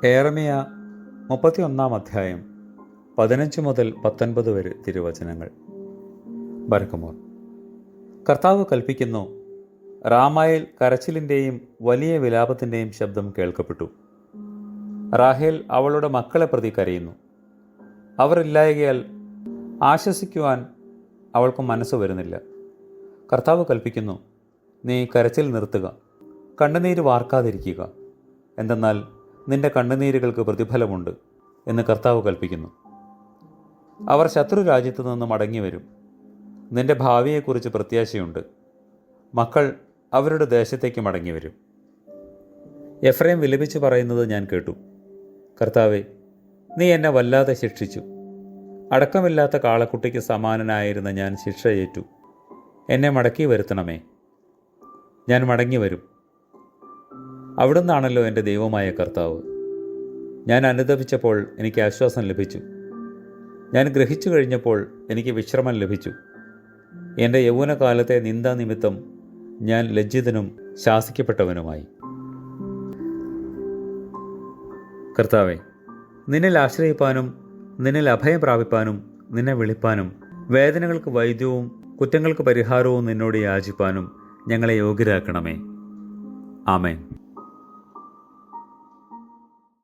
യെരമ്യാ 31 അധ്യായം 15 മുതൽ 19 വരെ തിരുവചനങ്ങൾ. ബർക്കുമോർ. കർത്താവ് കൽപ്പിക്കുന്നു, റാമായിൽ കരച്ചിലിൻ്റെയും വലിയ വിലാപത്തിൻ്റെയും ശബ്ദം കേൾക്കപ്പെട്ടു. റാഹേൽ അവളുടെ മക്കളെ പ്രതി കരയുന്നു. അവർ ഇല്ലായകയാൽ ആശ്വസിക്കുവാൻ അവൾക്ക് മനസ്സ് വരുന്നില്ല. കർത്താവ് കൽപ്പിക്കുന്നു, നീ കരച്ചിൽ നിർത്തുക, കണ്ണുനീര് വാർക്കാതിരിക്കുക, എന്തെന്നാൽ നിന്റെ കണ്ണുനീരുകൾക്ക് പ്രതിഫലമുണ്ട് എന്ന് കർത്താവ് കൽപ്പിക്കുന്നു. അവർ ശത്രു രാജ്യത്തു നിന്ന് മടങ്ങി വരും. നിന്റെ ഭാവിയെക്കുറിച്ച് പ്രത്യാശയുണ്ട്. മക്കൾ അവരുടെ ദേശത്തേക്ക് മടങ്ങി വരും. എഫ്രൈം വിലപിച്ച് പറയുന്നത് ഞാൻ കേട്ടു. കർത്താവേ, നീ എന്നെ വല്ലാതെ ശിക്ഷിച്ചു. അടക്കമില്ലാത്ത കാളക്കുട്ടിക്ക് സമാനനായിരുന്ന ഞാൻ ശിക്ഷ ഏറ്റു. എന്നെ മടക്കി വരുത്തണമേ. ഞാൻ മടങ്ങി വരും. അവിടുന്നാണല്ലോ എൻ്റെ ദൈവമായ കർത്താവ്. ഞാൻ അനുതപിച്ചപ്പോൾ എനിക്ക് ആശ്വാസം ലഭിച്ചു. ഞാൻ ഗ്രഹിച്ചു കഴിഞ്ഞപ്പോൾ എനിക്ക് വിശ്രമം ലഭിച്ചു. എൻ്റെ യൗവനകാലത്തെ നിന്ദാനിമിത്തം ഞാൻ ലജ്ജിതനും ശാസിക്കപ്പെട്ടവനുമായി. കർത്താവേ, നിന്നിൽ ആശ്രയിപ്പാനും നിന്നിൽ അഭയം പ്രാപിപ്പാനും നിന്നെ വിളിപ്പാനും വേദനകൾക്ക് വൈദ്യവും കുറ്റങ്ങൾക്ക് പരിഹാരവും നിന്നോട് യാചിപ്പാനും ഞങ്ങളെ യോഗ്യരാക്കണമേ. ആമേൻ.